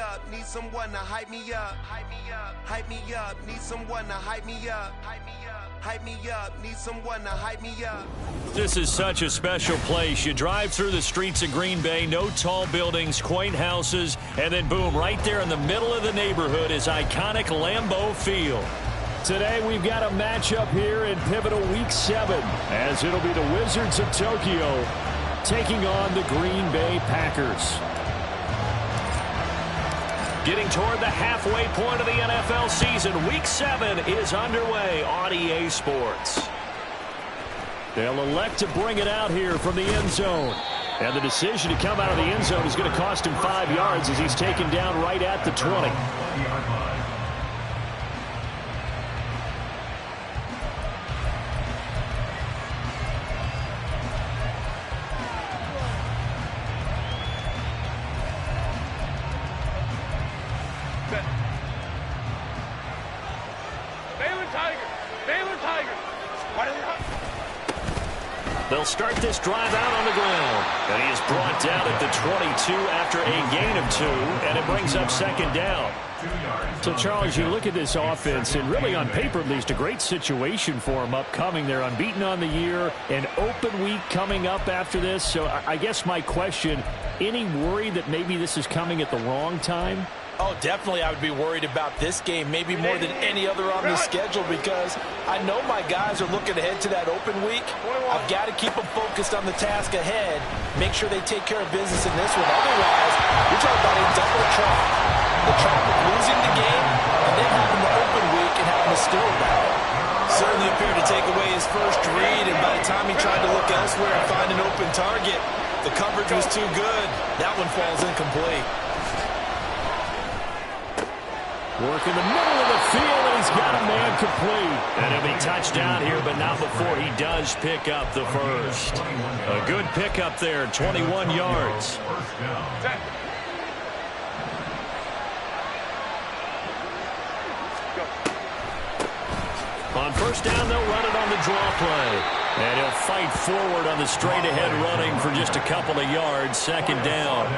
up, need someone to hype me up. Hype me up, hype me up, need someone to hype me up. Hype me up, hype me up, need someone to hype me up. This is such a special place. You drive through the streets of Green Bay, no tall buildings, quaint houses, and then boom, right there in the middle of the neighborhood is iconic Lambeau Field. Today we've got a matchup here in pivotal Week 7, as it'll be the Wizards of Tokyo taking on the Green Bay Packers. Getting toward the halfway point of the NFL season, Week 7 is underway on EA Sports. They'll elect to bring it out here from the end zone. And the decision to come out of the end zone is going to cost him 5 yards as he's taken down right at the 20. They'll start this drive out on the ground. And he is brought down at the 22 after a gain of 2, and it brings up second down. So, Charles, you look at this offense, and really on paper at least, a great situation for them upcoming. They're unbeaten on the year, an open week coming up after this. So I guess my question, any worry that maybe this is coming at the wrong time? Oh, definitely I would be worried about this game, maybe more than any other on the schedule, because I know my guys are looking ahead to that open week. I've got to keep them focused on the task ahead, make sure they take care of business in this one. Otherwise, we're talking about a double trap. The trap of losing the game and then having the open week and having to stew about it. Certainly appeared to take away his first read, and by the time he tried to look elsewhere and find an open target, the coverage was too good. That one falls incomplete. Work in the middle of the field, and he's got a man complete. And he'll be touchdown here, but not before he does pick up the first. A good pickup there, 21 yards. On first down, they'll run it on the draw play. And he'll fight forward on the straight-ahead running for just a couple of yards, second down.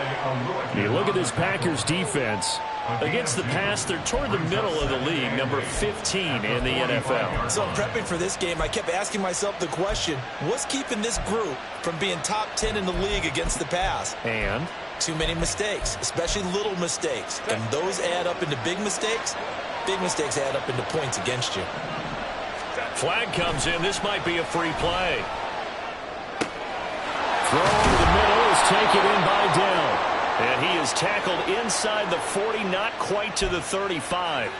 You look at this Packers defense. Against the pass, they're toward the middle of the league, number 15 in the NFL. So prepping for this game, I kept asking myself the question, what's keeping this group from being top 10 in the league against the pass? And? Too many mistakes, especially little mistakes. And those add up into big mistakes. Big mistakes add up into points against you. Flag comes in. This might be a free play. Throw over the middle is taken in by Dell. And he is tackled inside the 40, not quite to the 35.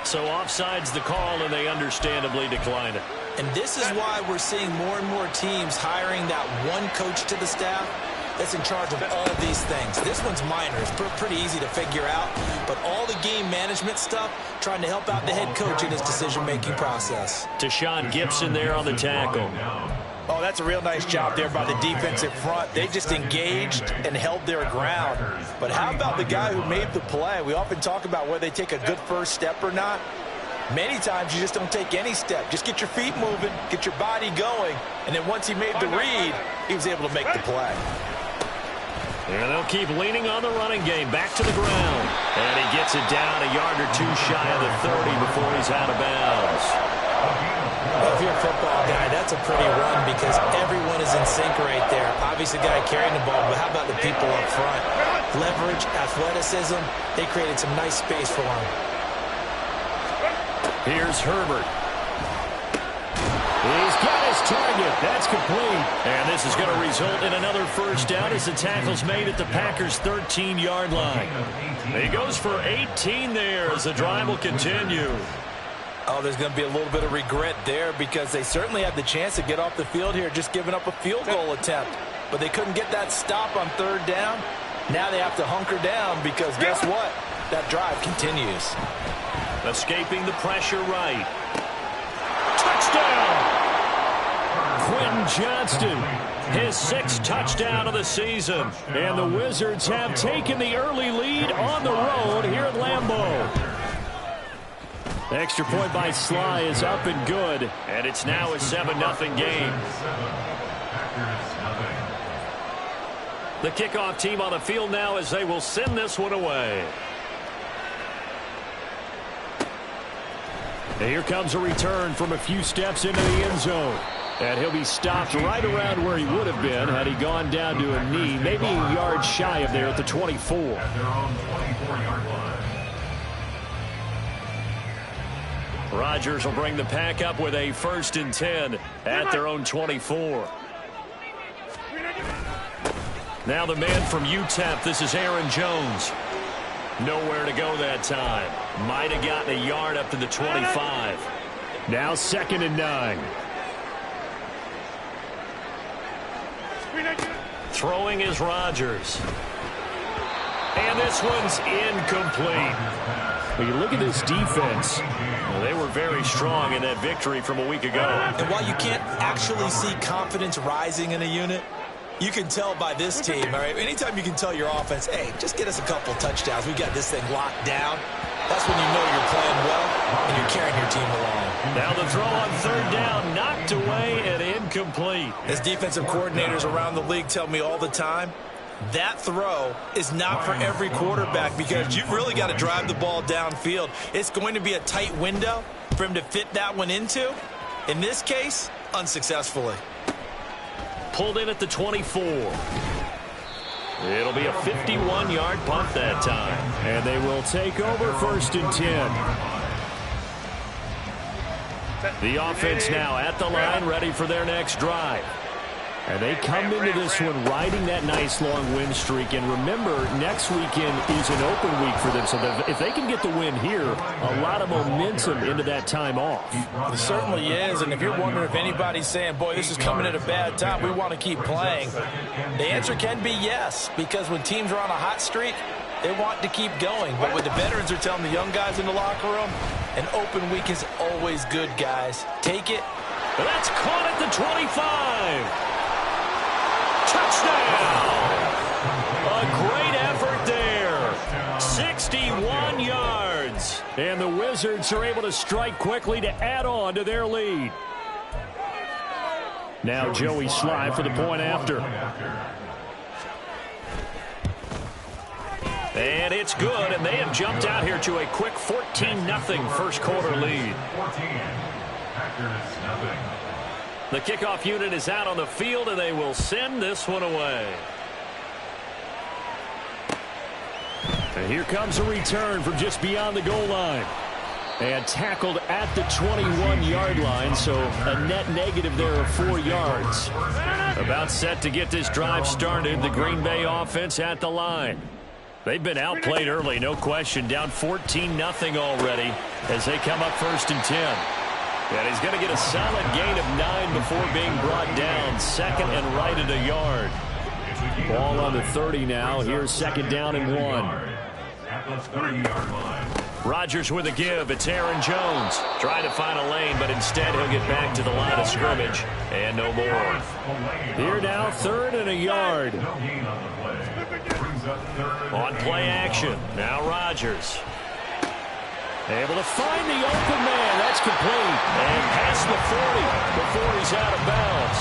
So offside's the call, and they understandably decline it. And this is why we're seeing more and more teams hiring that one coach to the staff that's in charge of all of these things. This one's minor. It's pretty easy to figure out. But all the game management stuff, trying to help out the head coach in his decision-making process. Deshaun Gibson there on the tackle. Oh, that's a real nice job there by the defensive front. They just engaged and held their ground. But how about the guy who made the play? We often talk about whether they take a good first step or not. Many times you just don't take any step. Just get your feet moving, get your body going, and then once he made the read, he was able to make the play. And they'll keep leaning on the running game. Back to the ground. And he gets it down a yard or two shy of the 30 before he's out of bounds. Well, if you're a football guy, that's a pretty run because everyone is in sync right there. Obviously, the guy carrying the ball, but how about the people up front? Leverage, athleticism, they created some nice space for him. Here's Herbert. He's got his target. That's complete. And this is going to result in another first down as the tackle's made at the Packers' 13-yard line. He goes for 18 there as the drive will continue. Oh, there's going to be a little bit of regret there because they certainly had the chance to get off the field here, just giving up a field goal attempt. But they couldn't get that stop on third down. Now they have to hunker down because guess what? That drive continues. Escaping the pressure right. Touchdown! Quentin Johnston, his 6th touchdown of the season. And the Wizards have taken the early lead on the road here at Lambeau. Extra point by Sly is up and good, and it's now a 7-0 game. The kickoff team on the field now as they will send this one away. And here comes a return from a few steps into the end zone. And he'll be stopped right around where he would have been had he gone down to a knee, maybe a yard shy of there at the 24. Rodgers will bring the pack up with a 1st and 10 at their own 24. Now the man from UTEP, this is Aaron Jones. Nowhere to go that time. Might have gotten a yard up to the 25. Now 2nd and 9. Throwing is Rodgers. And this one's incomplete. When you look at this defense, well, they were very strong in that victory from a week ago. And while you can't actually see confidence rising in a unit, you can tell by this team, all right? Anytime you can tell your offense, hey, just get us a couple touchdowns. We got this thing locked down. That's when you know you're playing well and you're carrying your team along. Now the throw on 3rd down, knocked away and incomplete. As defensive coordinators around the league tell me all the time, that throw is not for every quarterback because you've really got to drive the ball downfield. It's going to be a tight window for him to fit that one into. In this case, unsuccessfully. Pulled in at the 24. It'll be a 51-yard punt that time. And they will take over 1st and 10. The offense now at the line, ready for their next drive. And they come into this one riding that nice long win streak. And remember, next weekend is an open week for them. So if they can get the win here, a lot of momentum into that time off. It certainly is. And if you're wondering if anybody's saying, boy, this is coming at a bad time, we want to keep playing, the answer can be yes. Because when teams are on a hot streak, they want to keep going. But what the veterans are telling the young guys in the locker room, an open week is always good, guys. Take it. But that's caught at the 25. Touchdown! A great effort there. 61 yards. And the Wizards are able to strike quickly to add on to their lead. Now Joey Sly for the point after. And it's good, and they have jumped out here to a quick 14-0 first quarter lead. The kickoff unit is out on the field, and they will send this one away. And here comes a return from just beyond the goal line. And tackled at the 21-yard line, so a net negative there of 4 yards. About set to get this drive started, the Green Bay offense at the line. They've been outplayed early, no question, down 14-0 already as they come up 1st and 10. And he's going to get a solid gain of 9 before being brought down. 2nd and right at a yard. Ball on the 30 now. Here's 2nd down and 1. Rodgers with a give. It's Aaron Jones trying to find a lane, but instead he'll get back to the line of scrimmage. And no more. Here now, 3rd and a yard. On play action. Now Rodgers. Able to find the open man. That's complete. And past the 40 before he's out of bounds.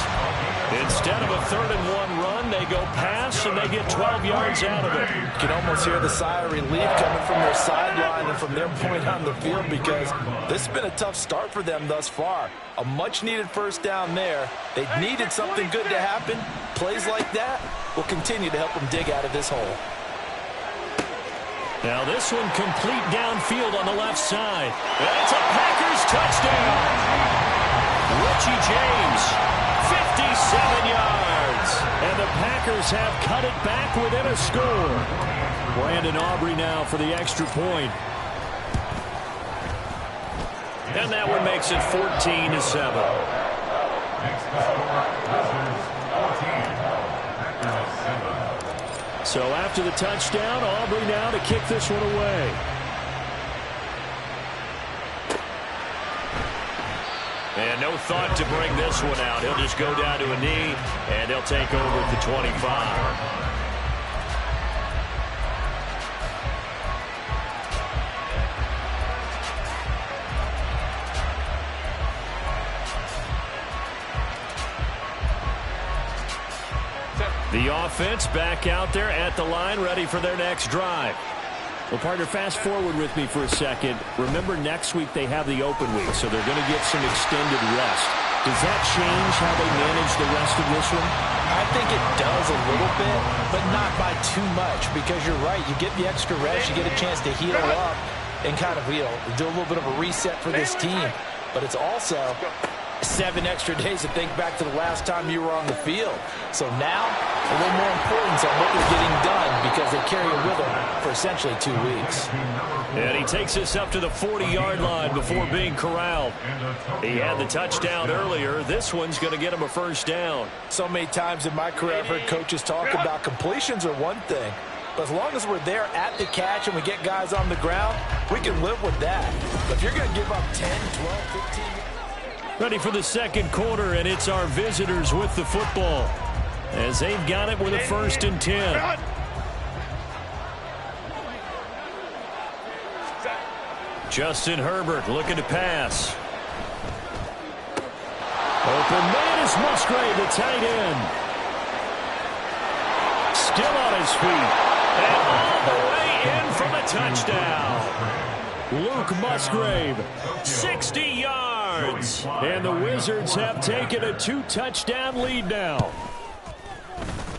Instead of a 3rd and 1 run, they go pass, and they get 12 yards out of it. You can almost hear the sigh of relief coming from their sideline and from their point on the field because this has been a tough start for them thus far. A much-needed 1st down there. They needed something good to happen. Plays like that will continue to help them dig out of this hole. Now this one complete downfield on the left side. And it's a Packers touchdown. Richie James, 57 yards. And the Packers have cut it back within a score. Brandon Aubrey now for the extra point. And that one makes it 14-7. So after the touchdown, Aubrey now to kick this one away. And no thought to bring this one out. He'll just go down to a knee, and he'll take over at the 25. The offense back out there at the line, ready for their next drive. Well, partner, fast forward with me for a second. Remember, next week they have the open week, so they're going to get some extended rest. Does that change how they manage the rest of this one? I think it does a little bit, but not by too much, because you're right. You get the extra rest, you get a chance to heal up and kind of, do a little bit of a reset for this team. But it's also 7 extra days to think back to the last time you were on the field. So now, a little more importance on what they're getting done because they carry it with them for essentially 2 weeks. And he takes us up to the 40-yard line before being corralled. He had the touchdown earlier. This one's going to get him a first down. So many times in my career I've heard coaches talk about completions are one thing. But as long as we're there at the catch and we get guys on the ground, we can live with that. But if you're going to give up 10, 12, 15... Ready for the second quarter, and it's our visitors with the football as they've got it with a 1st and 10. Justin Herbert looking to pass. Open man is Musgrave, the tight end. Still on his feet. And all the way in from a touchdown. Luke Musgrave, 60 yards. And the Wizards have taken a 2-touchdown lead now.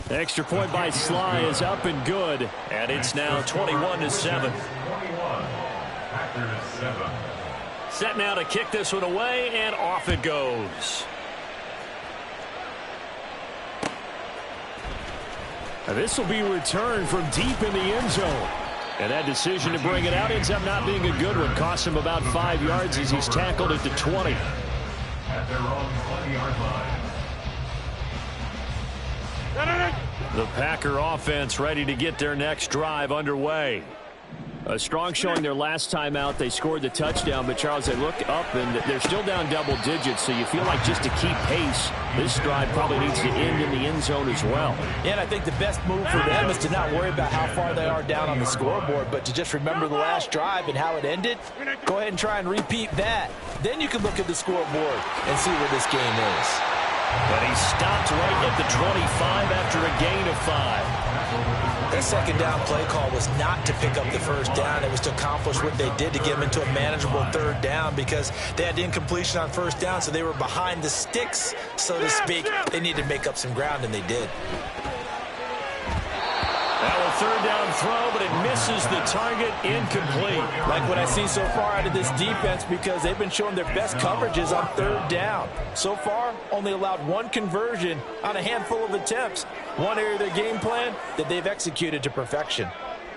Extra point by Sly is up and good. And it's now 21-7. Set now to kick this one away, and off it goes. This will be returned from deep in the end zone. And that decision to bring it out ends up not being a good one. Cost him about 5 yards as he's tackled at the 20. At their own 20-yard line. The Packer offense ready to get their next drive underway. A strong showing their last time out. They scored the touchdown, but Charles, they look up and they're still down double digits, so you feel like just to keep pace, this drive probably needs to end in the end zone as well. Yeah, and I think the best move for them is to not worry about how far they are down on the scoreboard, but to just remember the last drive and how it ended. Go ahead and try and repeat that. Then you can look at the scoreboard and see where this game is. And he stopped right at the 25 after a gain of 5. That second down play call was not to pick up the first down. It was to accomplish what they did to get them into a manageable 3rd down because they had incompletion on 1st down, so they were behind the sticks, so to speak. They needed to make up some ground, and they did. Now a 3rd down throw, but it misses the target, incomplete. Like what I see so far out of this defense because they've been showing their best coverages on 3rd down. So far, only allowed 1 conversion on a handful of attempts. One area of their game plan that they've executed to perfection.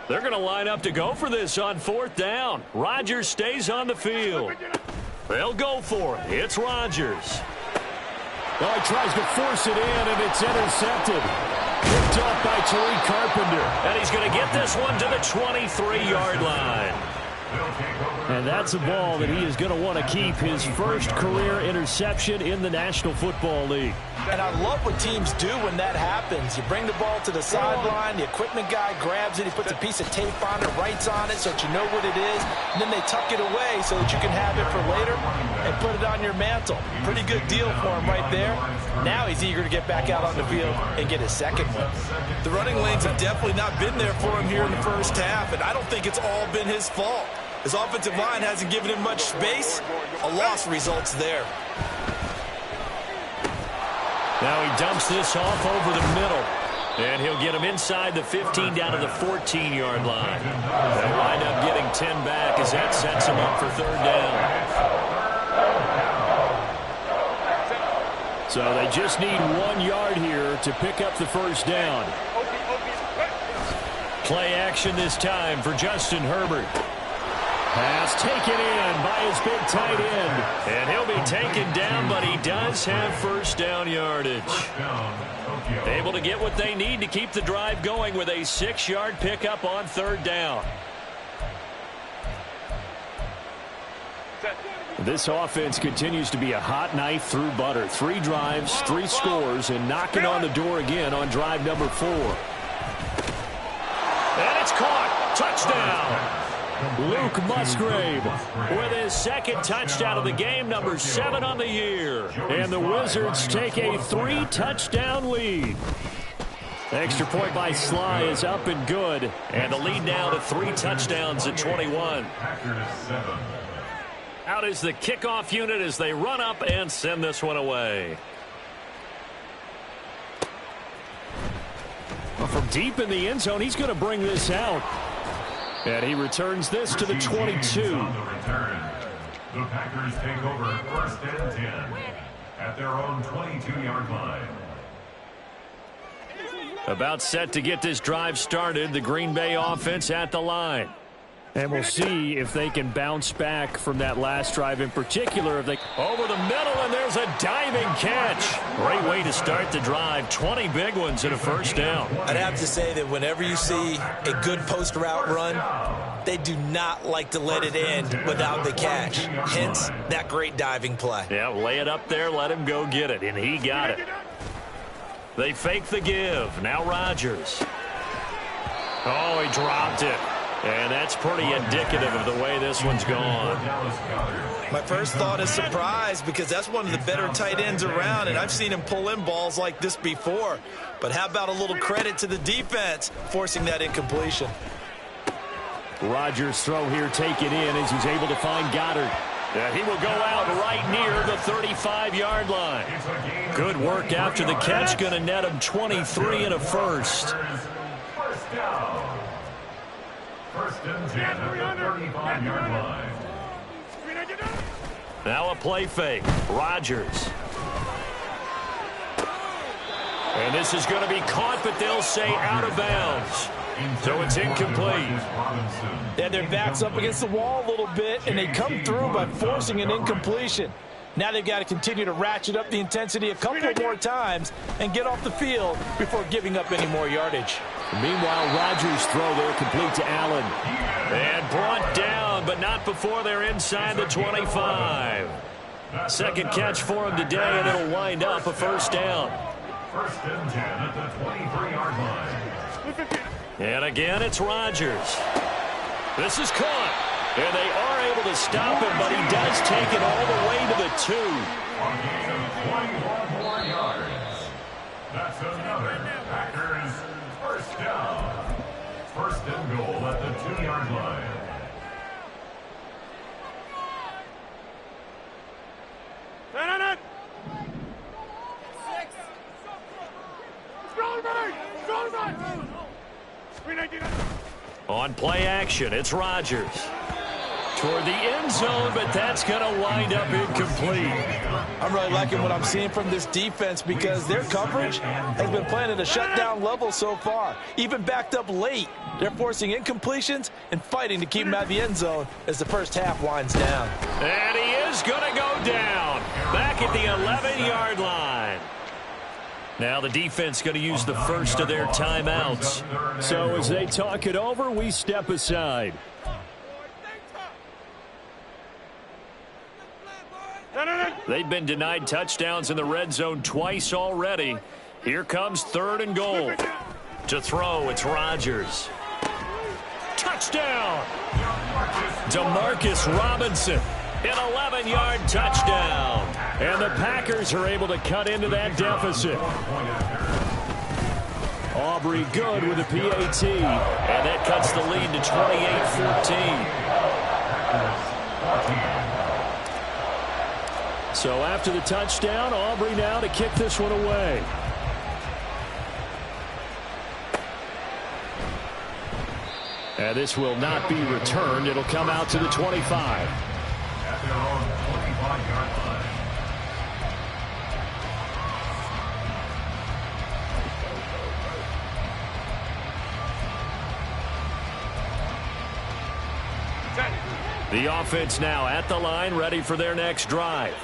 They're going to line up to go for this on 4th down. Rodgers stays on the field. They'll go for it. It's Rodgers. Well, he tries to force it in, and it's intercepted. Picked off by Tariq Carpenter. And he's going to get this one to the 23-yard line. And that's a ball that he is going to want to keep, his first career interception in the National Football League. And I love what teams do when that happens. You bring the ball to the sideline, the equipment guy grabs it, he puts a piece of tape on it, writes on it so that you know what it is, and then they tuck it away so that you can have it for later and put it on your mantle. Pretty good deal for him right there. Now he's eager to get back out on the field and get his second one. The running lanes have definitely not been there for him here in the first half, and I don't think it's all been his fault. His offensive line hasn't given him much space. A loss results there. Now he dumps this off over the middle. And he'll get him inside the 15 down to the 14-yard line. They'll wind up getting 10 back as that sets him up for 3rd down. So they just need 1 yard here to pick up the first down. Play action this time for Justin Herbert. Pass taken in by his big tight end. And he'll be taken down, but he does have first down yardage. Able to get what they need to keep the drive going with a 6-yard pickup on 3rd down. This offense continues to be a hot knife through butter. 3 drives, 3 scores, and knocking on the door again on drive number 4. And it's caught. Touchdown. Luke Musgrave with his 2nd touchdown of the game, number 7 on the year. And the Wizards take a 3-touchdown lead. Extra point by Sly is up and good. And the lead now to 3 touchdowns at 21. Out is the kickoff unit as they run up and send this one away. Well, from deep in the end zone, he's going to bring this out. And he returns this to the 22. The Packers take over first and 10 at their own 22-yard line. About set to get this drive started, the Green Bay offense at the line. And we'll see if they can bounce back from that last drive in particular. If they over the middle, and there's a diving catch. Great way to start the drive. 20 big ones and a first down. I'd have to say that whenever you see a good post route run, they do not like to let it end without the catch. Hence, that great diving play. Yeah, lay it up there, let him go get it, and he got it. They fake the give. Now Rodgers. Oh, he dropped it. And that's pretty indicative of the way this one's gone. My first thought is surprise, because that's one of the better tight ends around, and I've seen him pull in balls like this before. But how about a little credit to the defense forcing that incompletion? Rodgers' throw here taken in as he's able to find Goddard. And he will go out right near the 35-yard line. Good work after the catch. Going to net him 23 and a first. First down. First and 10 at the 35-yard line. Now a play fake. Rodgers. And this is going to be caught, but they'll say out of bounds. So it's incomplete. Yeah, their back's up against the wall a little bit, and they come through by forcing an incompletion. Now they've got to continue to ratchet up the intensity a couple more times and get off the field before giving up any more yardage. Meanwhile, Rodgers' throw there complete to Allen. And brought down, but not before they're inside the 25. Second catch for him today, and it'll wind up a first down. First and 10 at the 23-yard line. And again, it's Rodgers. This is caught. And they are able to stop him, but he does take it all the way to the 2. A gain of 21 more yards. That's another Packers first down. First and goal at the 2-yard line. On play action, it's Rodgers. Toward the end zone, but that's going to wind up incomplete. I'm really liking what I'm seeing from this defense, because their coverage has been playing at a shutdown level so far. Even backed up late, they're forcing incompletions and fighting to keep them out of the end zone as the first half winds down. And he is going to go down back at the 11-yard line. Now the defense going to use the first of their timeouts. So as they talk it over, we step aside. They've been denied touchdowns in the red zone twice already. Here comes 3rd and goal. To throw, it's Rodgers. Touchdown! Demarcus Robinson. An 11-yard touchdown. And the Packers are able to cut into that deficit. Aubrey good with a PAT. And that cuts the lead to 28-14. So after the touchdown, Aubrey now to kick this one away. And this will not be returned. It'll come out to the 25. At their own 25-yard line. The offense now at the line, ready for their next drive.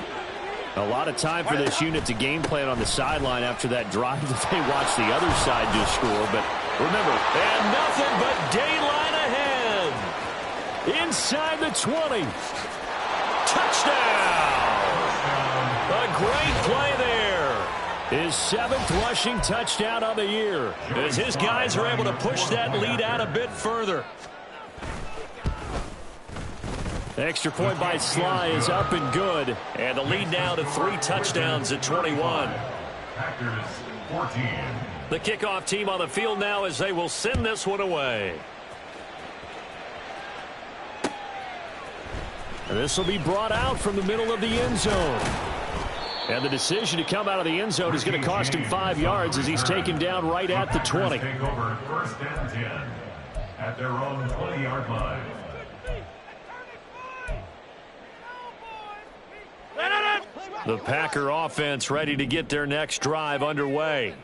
A lot of time for this unit to game plan on the sideline after that drive that they watched the other side just score. But remember, and nothing but daylight ahead. Inside the 20. Touchdown! A great play there. His 7th rushing touchdown of the year, as his guys are able to push that lead out a bit further. Extra point by Sly is up and good. And the lead now to 3 touchdowns at 21. Packers 14, The kickoff team on the field now as they will send this one away. And this will be brought out from the middle of the end zone. And the decision to come out of the end zone is going to cost him 5 yards as he's taken down right at the 20. Take over 1st and 10 at their own 20-yard line. The Packer offense ready to get their next drive underway.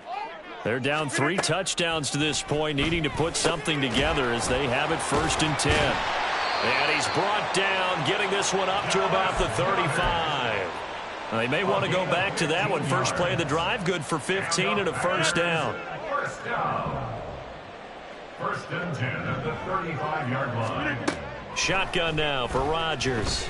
They're down 3 touchdowns to this point, needing to put something together as they have it 1st and 10. And he's brought down, getting this one up to about the 35. They may want to go back to that one. First play of the drive, good for 15 and a first down. First down. 1st and 10 at the 35-yard line. Shotgun now for Rodgers.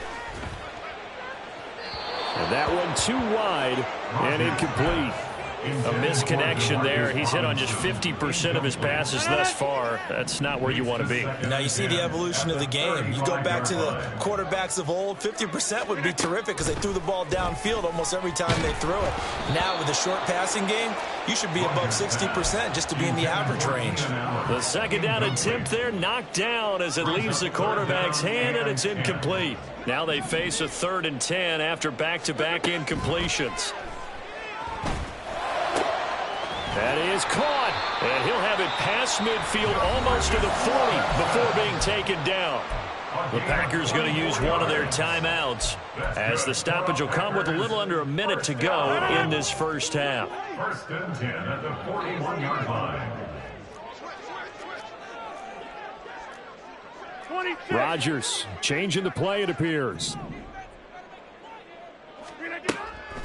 And that one too wide and incomplete. A misconnection there. He's hit on just 50% of his passes thus far. That's not where you want to be. Now you see the evolution of the game. You go back to the quarterbacks of old, 50% would be terrific because they threw the ball downfield almost every time they threw it. Now with the short passing game, you should be above 60% just to be in the average range. The second down attempt there knocked down as it leaves the quarterback's hand, and it's incomplete. Now they face a 3rd and 10 after back-to-back incompletions. That is caught, and he'll have it past midfield almost to the 40 before being taken down. The Packers going to use one of their timeouts as the stoppage will come with a little under a minute to go in this first half. 1st and 10 at the 41-yard line. Rodgers changing the play, it appears.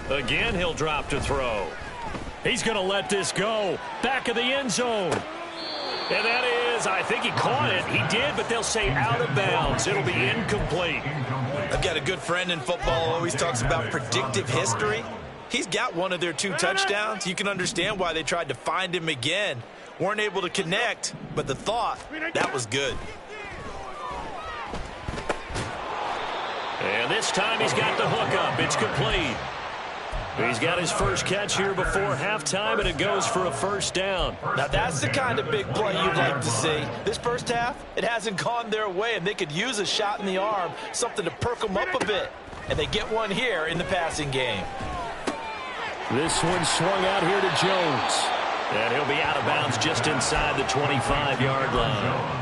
Again, he'll drop to throw. He's going to let this go. Back of the end zone. And that is, I think he caught it. He did, but they'll say out of bounds. It'll be incomplete. I've got a good friend in football who always talks about predictive history. He's got one of their 2 touchdowns. You can understand why they tried to find him again. Weren't able to connect, but the thought, that was good. And this time he's got the hook up. It's complete. He's got his first catch here before halftime, and it goes for a first down. Now, that's the kind of big play you'd like to see. This first half, it hasn't gone their way, and they could use a shot in the arm, something to perk them up a bit. And they get one here in the passing game. This one swung out here to Jones. And he'll be out of bounds just inside the 25-yard line.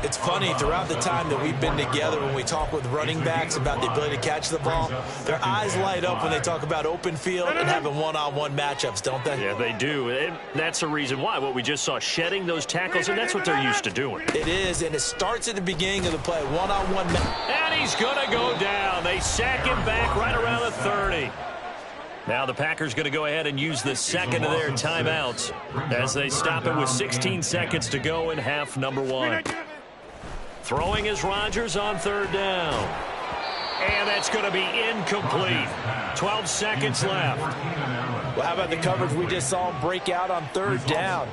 It's funny, throughout the time that we've been together, when we talk with running backs about the ability to catch the ball, their eyes light up when they talk about open field and having one-on-one matchups, don't they? Yeah, they do. And that's the reason why. What we just saw, shedding those tackles, and that's what they're used to doing. It is, and it starts at the beginning of the play, one-on-one. And he's going to go down. They sack him back right around the 30. Now the Packers going to go ahead and use the second of their timeouts as they stop it with 16 seconds to go in half number 1. Throwing is Rodgers on 3rd down. And that's going to be incomplete. 12 seconds left. Well, how about the coverage we just saw him break out on 3rd down?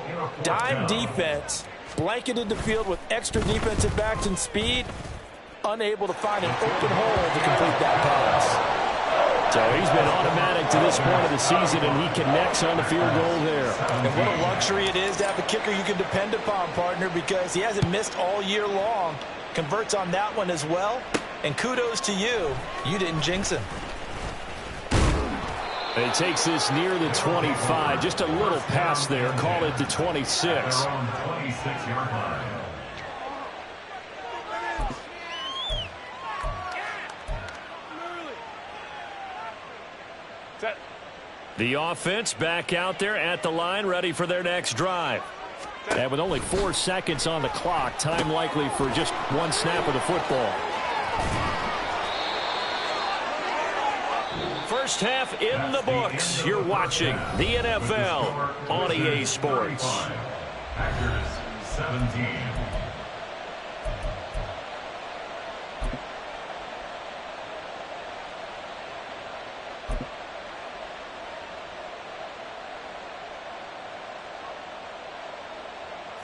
Dime defense, blanketed the field with extra defensive backs and speed, unable to find an open hole to complete that pass. So he's been automatic to this point of the season, and he connects on the field goal there. And what a luxury it is to have a kicker you can depend upon, partner, because he hasn't missed all year long. Converts on that one as well. And kudos to you. You didn't jinx him. And he takes this near the 25. Just a little pass there. Call it the 26. 26-yard line. The offense back out there at the line, ready for their next drive. And with only 4 seconds on the clock, time likely for just one snap of the football. First half in the books. You're watching the NFL on EA Sports. Packers 17.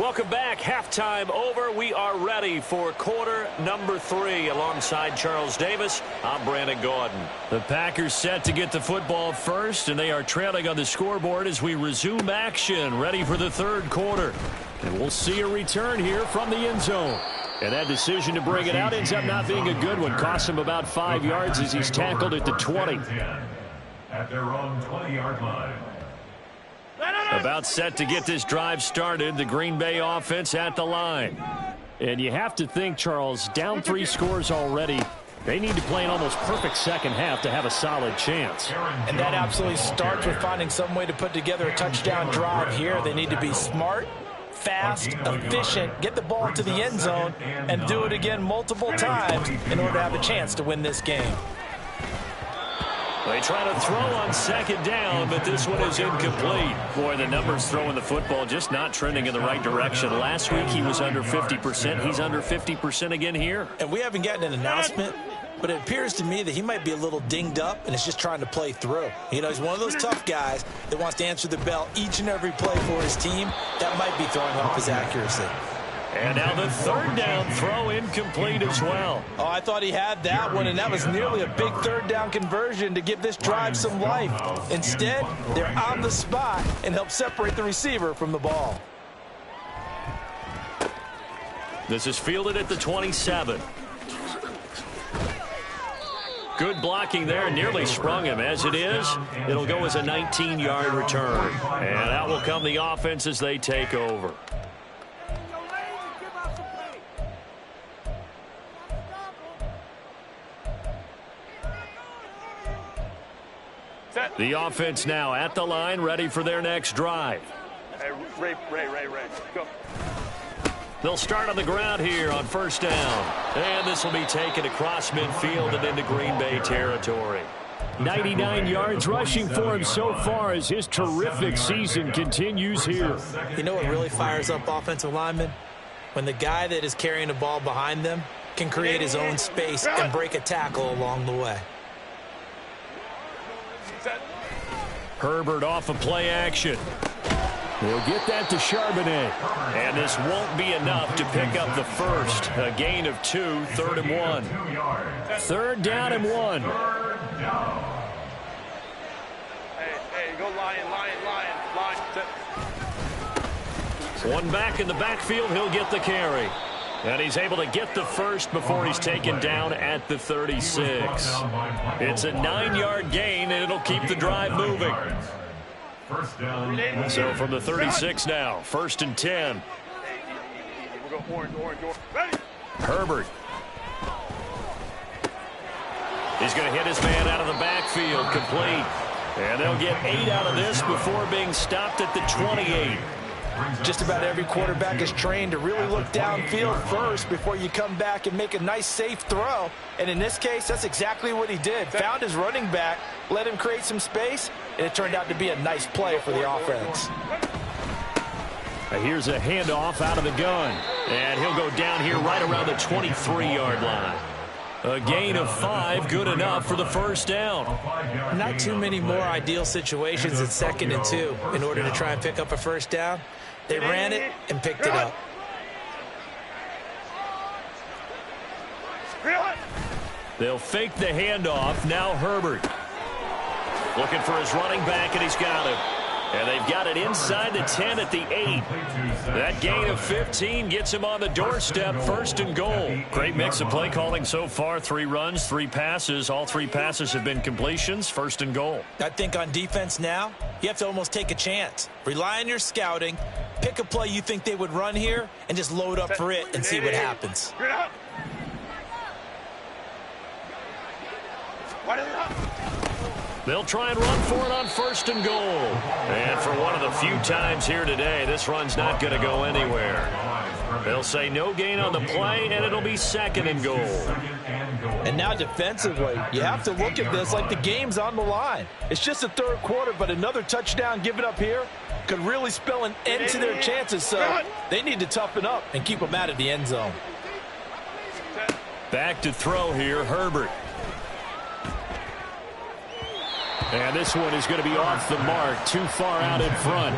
Welcome back. Halftime over. We are ready for quarter number 3. Alongside Charles Davis, I'm Brandon Gordon. The Packers set to get the football first, and they are trailing on the scoreboard as we resume action, ready for the third quarter. And we'll see a return here from the end zone. And that decision to bring it out ends up not being a good one. Costs him about 5 yards as he's tackled at the 20. At their own 20-yard line. About set to get this drive started. The Green Bay offense at the line. And you have to think, Charles, down 3 scores already. They need to play an almost perfect second half to have a solid chance. And that absolutely starts with finding some way to put together a touchdown drive here. They need to be smart, fast, efficient, get the ball to the end zone, and do it again multiple times in order to have a chance to win this game. They try to throw on second down, but this one is incomplete. Boy, the numbers throwing the football just not trending in the right direction. Last week he was under 50%. He's under 50% again here. And we haven't gotten an announcement, but it appears to me that he might be a little dinged up and is just trying to play through. You know, he's one of those tough guys that wants to answer the bell each and every play for his team. That might be throwing off his accuracy. And now the third down throw incomplete as well. Oh, I thought he had that one, and that was nearly a big third down conversion to give this drive some life. Instead, they're on the spot and help separate the receiver from the ball. This is fielded at the 27. Good blocking there, nearly sprung him. As it is, it'll go as a 19-yard return. And out will come the offense as they take over. The offense now at the line, ready for their next drive. Hey, Ray, go. They'll start on the ground here on first down. And this will be taken across midfield and into Green Bay territory. 99 yards rushing for him so far as his terrific season continues here. You know what really fires up offensive linemen? When the guy that is carrying the ball behind them can create his own space and break a tackle along the way. Herbert off of play action. We'll get that to Charbonnet. And this won't be enough to pick up the first. A gain of 2, 3rd and 1. 3rd down and 1. Hey, go lion. One back in the backfield, he'll get the carry. And he's able to get the first before he's taken down at the 36. It's a 9-yard gain, and it'll keep the drive moving. So from the 36 now, 1st and 10. We'll go orange. Ready? Herbert. He's going to hit his man out of the backfield, complete. And they'll get 8 out of this before being stopped at the 28. Just about every quarterback is trained to really look downfield first before you come back and make a nice, safe throw. And in this case, that's exactly what he did. Found his running back, let him create some space, and it turned out to be a nice play for the offense. Here's a handoff out of the gun. And he'll go down here right around the 23-yard line. A gain of 5, good enough for the first down. Not too many more ideal situations at 2nd and 2 in order to try and pick up a first down. They ran it and picked it up. They'll fake the handoff. Now Herbert. Looking for his running back, and he's got him. And they've got it inside the 10 at the 8. That gain of 15 gets him on the doorstep, 1st and goal. Great mix of play calling so far. 3 runs, 3 passes. All 3 passes have been completions, 1st and goal. I think on defense now, you have to almost take a chance. Rely on your scouting. Pick a play you think they would run here and just load up for it and see what happens. They'll try and run for it on 1st and goal. And for one of the few times here today, this run's not going to go anywhere. They'll say no gain on the play, and it'll be 2nd and goal. And now defensively, you have to look at this like the game's on the line. It's just the 3rd quarter, but another touchdown given up here could really spell an end to their chances, so they need to toughen up and keep them out of the end zone. Back to throw here, Herbert. And this one is going to be off the mark, too far out in front.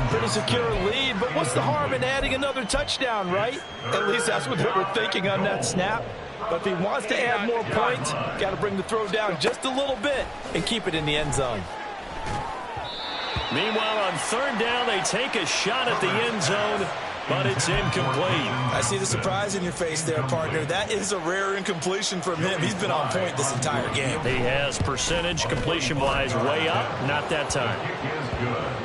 Pretty secure lead, but what's the harm in adding another touchdown, right? At least that's what they were thinking on that snap. But if he wants to add more points, got to bring the throw down just a little bit and keep it in the end zone. Meanwhile, on third down, they take a shot at the end zone, but it's incomplete. I see the surprise in your face there, partner. That is a rare incompletion from him. He's been on point this entire game. He has percentage completion-wise way up, not that time.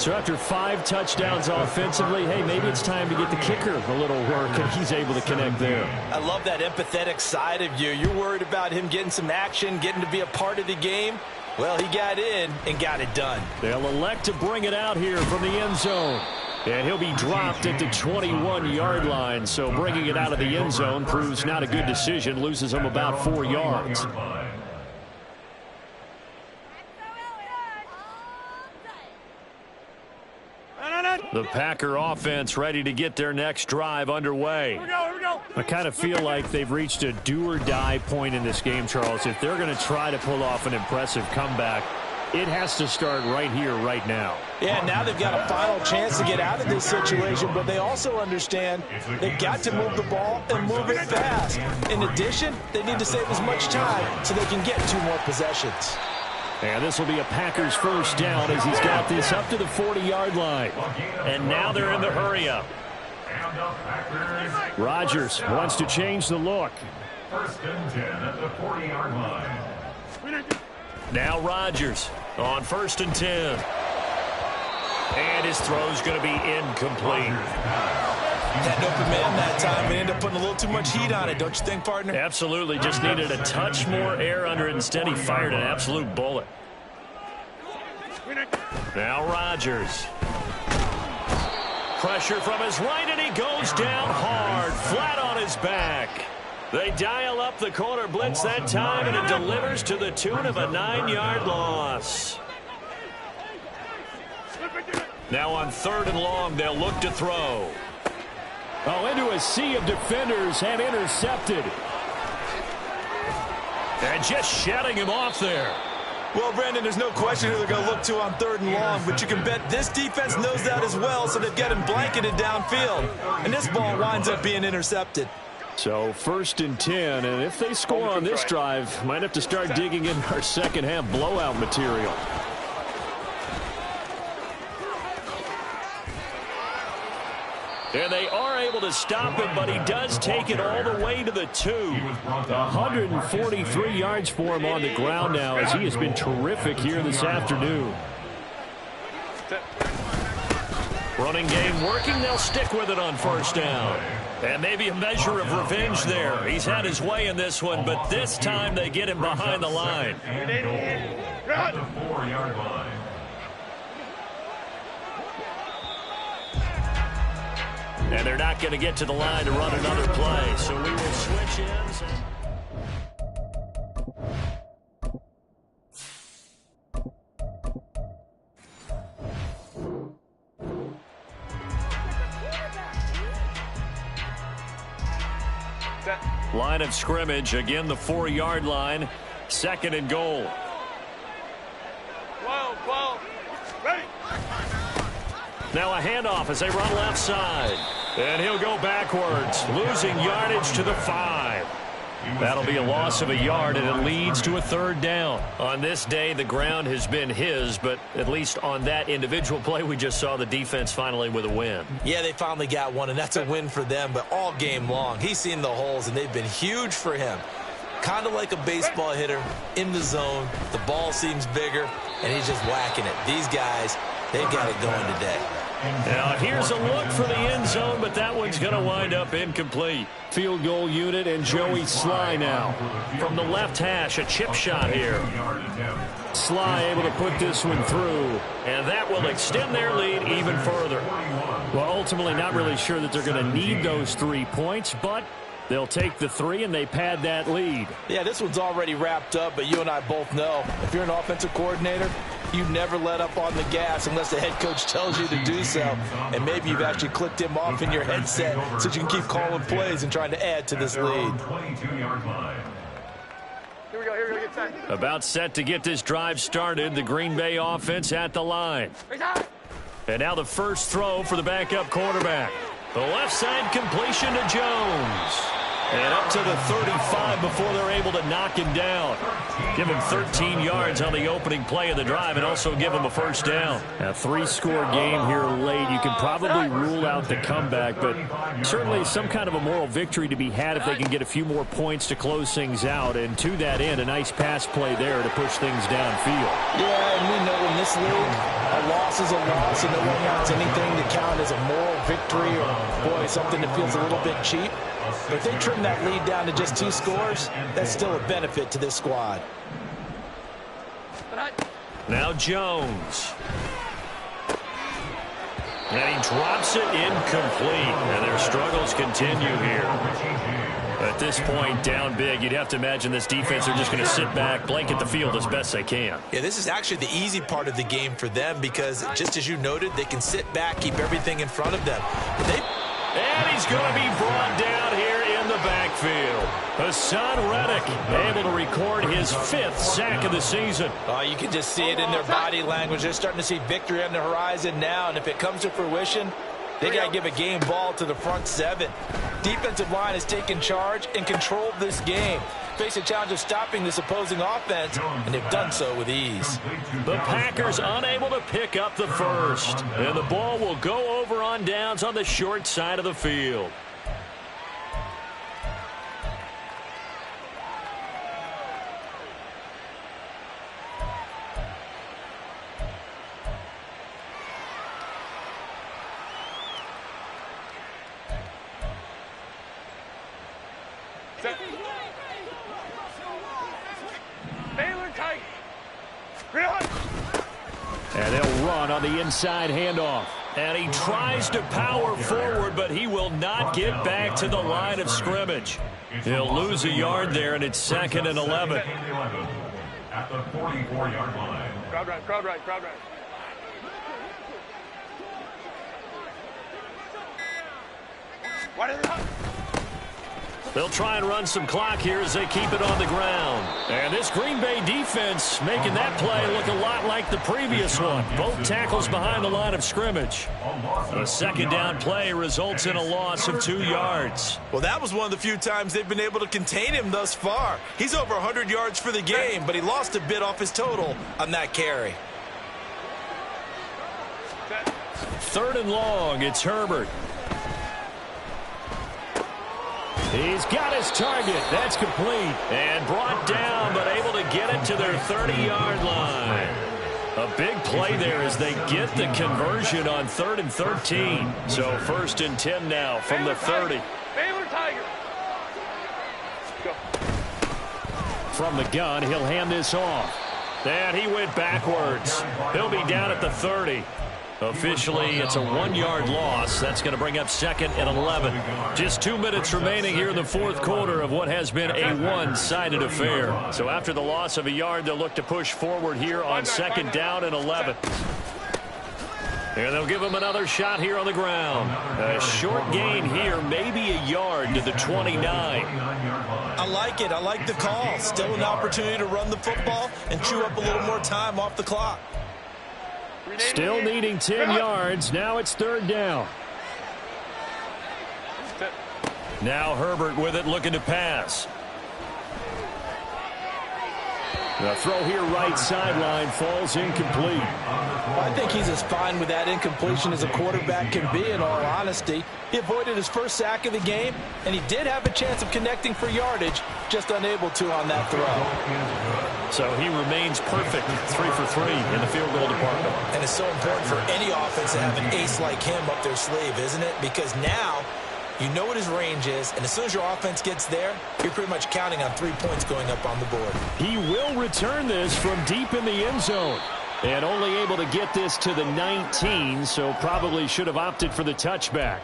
So after 5 touchdowns offensively, hey, maybe it's time to get the kicker a little work, and he's able to connect there. I love that empathetic side of you. You're worried about him getting some action, getting to be a part of the game. Well, he got in and got it done. They'll elect to bring it out here from the end zone. And he'll be dropped at the 21-yard line. So bringing it out of the end zone proves not a good decision. Loses him about 4 yards. The Packer offense ready to get their next drive underway. Here we go. I kind of feel like they've reached a do-or-die point in this game, Charles. If they're going to try to pull off an impressive comeback, it has to start right here, right now. Yeah, now they've got a final chance to get out of this situation, but they also understand they've got to move the ball and move it fast. In addition, they need to save as much time so they can get 2 more possessions. And this will be a Packers first down as he's got this up to the 40-yard line. And now they're in the hurry-up. Rodgers wants to change the look. First and 10 at the 40-yard line. Now Rodgers on first and 10. And his throw's going to be incomplete. That open man that time and ended up putting a little too much heat on it, don't you think, partner? Absolutely. Just needed a touch more air under it. Instead, he fired an absolute bullet. Now Rodgers. Pressure from his right, and he goes down hard, flat on his back. They dial up the corner blitz that time, and it delivers to the tune of a 9-yard loss. Now on third and long, they'll look to throw. Oh, into a sea of defenders and intercepted. And just shutting him off there. Well, Brandon, there's no question who they're going to look to on third and long, but you can bet this defense knows that as well, so they've got him blanketed downfield. And this ball winds up being intercepted. So first and 10, and if they score on this drive, might have to start digging in our second half blowout material. And they are able to stop him, but he does take it all the way to the 2. 143 yards for him on the ground now, as he has been terrific here this afternoon. Running game working. They'll stick with it on first down. And maybe a measure of revenge there. He's had his way in this one, but this time they get him behind the line. At the 4-yard line. And they're not going to get to the line to run another play, so we will switch ends. Line of scrimmage, again the 4-yard line, second and goal. 12, ready. Now a handoff as they run left side. And he'll go backwards, losing yardage to the 5. That'll be a loss of a yard, and it leads to a third down. On this day, the ground has been his, but at least on that individual play, we just saw the defense finally with a win. Yeah, they finally got one, and that's a win for them, but all game long, he's seen the holes, and they've been huge for him. Kind of like a baseball hitter in the zone. The ball seems bigger, and he's just whacking it. These guys, they've got it going today. Now here's a look for the end zone, but that one's going to wind up incomplete. Field goal unit and Joey Sly now. From the left hash, a chip shot here. Sly able to put this one through, and that will extend their lead even further. Well, ultimately not really sure that they're going to need those 3 points, but they'll take the 3 and they pad that lead. Yeah, this one's already wrapped up, but you and I both know if you're an offensive coordinator, you never let up on the gas unless the head coach tells you to do so. And maybe you've actually clicked him off in your headset so you can keep calling plays and trying to add to this lead. Here we go, get set. About set to get this drive started. The Green Bay offense at the line. And now the first throw for the backup quarterback. The left side completion to Jones. And up to the 35 before they're able to knock him down. Give him 13 yards on the opening play of the drive and also give him a first down. A 3-score game here late. You can probably rule out the comeback, but certainly some kind of a moral victory to be had if they can get a few more points to close things out. And to that end, a nice pass play there to push things downfield. Yeah, and we know in this league, a loss is a loss, and no one wants anything to count as a moral victory or, boy, something that feels a little bit cheap. But if they trim that lead down to just 2 scores, that's still a benefit to this squad. Now Jones. And he drops it incomplete. And their struggles continue here. At this point, down big, you'd have to imagine this defense are just going to sit back, blanket the field as best they can. Yeah, this is actually the easy part of the game for them because, just as you noted, they can sit back, keep everything in front of them. And he's going to be brought down here in the backfield. Hassan Reddick able to record his 5th sack of the season. Oh, you can just see it in their body language. They're starting to see victory on the horizon now, and if it comes to fruition, they got to give a game ball to the front 7. Defensive line has taken charge and controlled this game. Face a challenge of stopping this opposing offense, and they've done so with ease. The Packers unable to pick up the first. And the ball will go over on downs on the short side of the field. And they'll run on the inside handoff. And he tries to power forward, but he will not get back to the line of scrimmage. He'll lose a yard there, and it's 2nd and 11. At the 44-yard line. Crowd right. Why did they hunt? They'll try and run some clock here as they keep it on the ground. And this Green Bay defense making that play look a lot like the previous one. Both tackles behind the line of scrimmage. A 2nd down play results in a loss of 2 yards. Well, that was one of the few times they've been able to contain him thus far. He's over 100 yards for the game, but he lost a bit off his total on that carry. 3rd and long, it's Herbert. He's got his target. That's complete. And brought down, but able to get it to their 30-yard line. A big play there as they get the conversion on 3rd and 13. So 1st and 10 now from the 30. Baylor Tiger. Go. From the gun, he'll hand this off. And he went backwards. He'll be down at the 30. Officially, it's a 1-yard loss. That's going to bring up 2nd and 11. Just 2 minutes remaining here in the 4th quarter of what has been a one-sided affair. So after the loss of a yard, they'll look to push forward here on 2nd down and 11. And they'll give him another shot here on the ground. A short gain here, maybe a yard to the 29. I like it. I like the call. Still an opportunity to run the football and chew up a little more time off the clock. Still needing 10 yards. Now it's 3rd down. Now Herbert with it, looking to pass. The throw here right sideline falls incomplete. I think he's as fine with that incompletion as a quarterback can be, in all honesty. He avoided his 1st sack of the game, and he did have a chance of connecting for yardage, just unable to on that throw. So he remains perfect, 3 for 3 in the field goal department. And it's so important for any offense to have an ace like him up their sleeve, isn't it? Because now you know what his range is, and as soon as your offense gets there, you're pretty much counting on 3 points going up on the board. He will return this from deep in the end zone. And only able to get this to the 19, so probably should have opted for the touchback.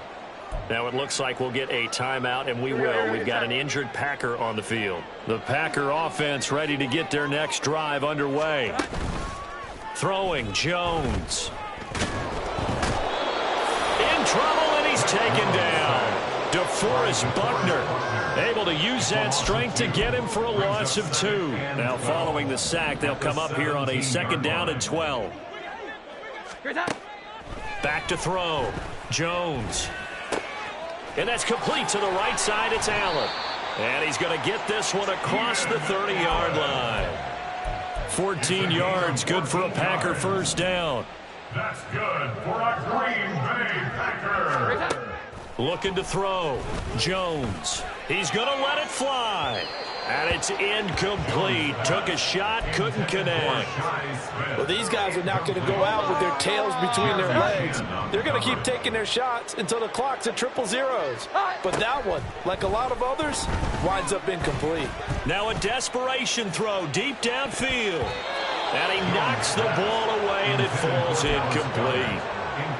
Now it looks like we'll get a timeout, and we will. We've got an injured Packer on the field. The Packer offense ready to get their next drive underway. Throwing, Jones. In trouble, and he's taken down. DeForest Buckner able to use that strength to get him for a loss of 2. Now following the sack, they'll come up here on a 2nd down and 12. Back to throw. Jones. And that's complete to the right side. It's Allen. And he's going to get this one across the 30-yard line. 14 yards, good for a Packer first down. That's good for a Green Bay Packer. Looking to throw. Jones. He's going to let it fly. And it's incomplete. Took a shot, couldn't connect. Well, these guys are not going to go out with their tails between their legs. They're going to keep taking their shots until the clock's at 0-0. But that one, like a lot of others, winds up incomplete. Now a desperation throw deep downfield. And he knocks the ball away, and it falls incomplete.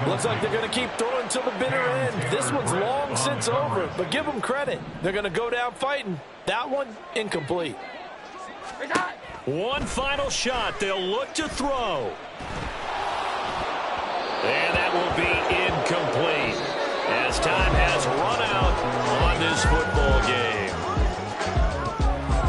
Looks like they're going to keep throwing till the bitter end. This one's long since over, but give them credit. They're going to go down fighting. That one, incomplete. One final shot. They'll look to throw. And that will be incomplete as time has run out on this football game.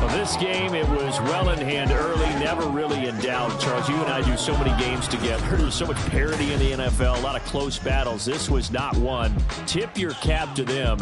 Well, this game, it was well in hand early, never really in doubt. Charles, you and I do so many games together. There's so much parity in the NFL, a lot of close battles. This was not one. Tip your cap to them.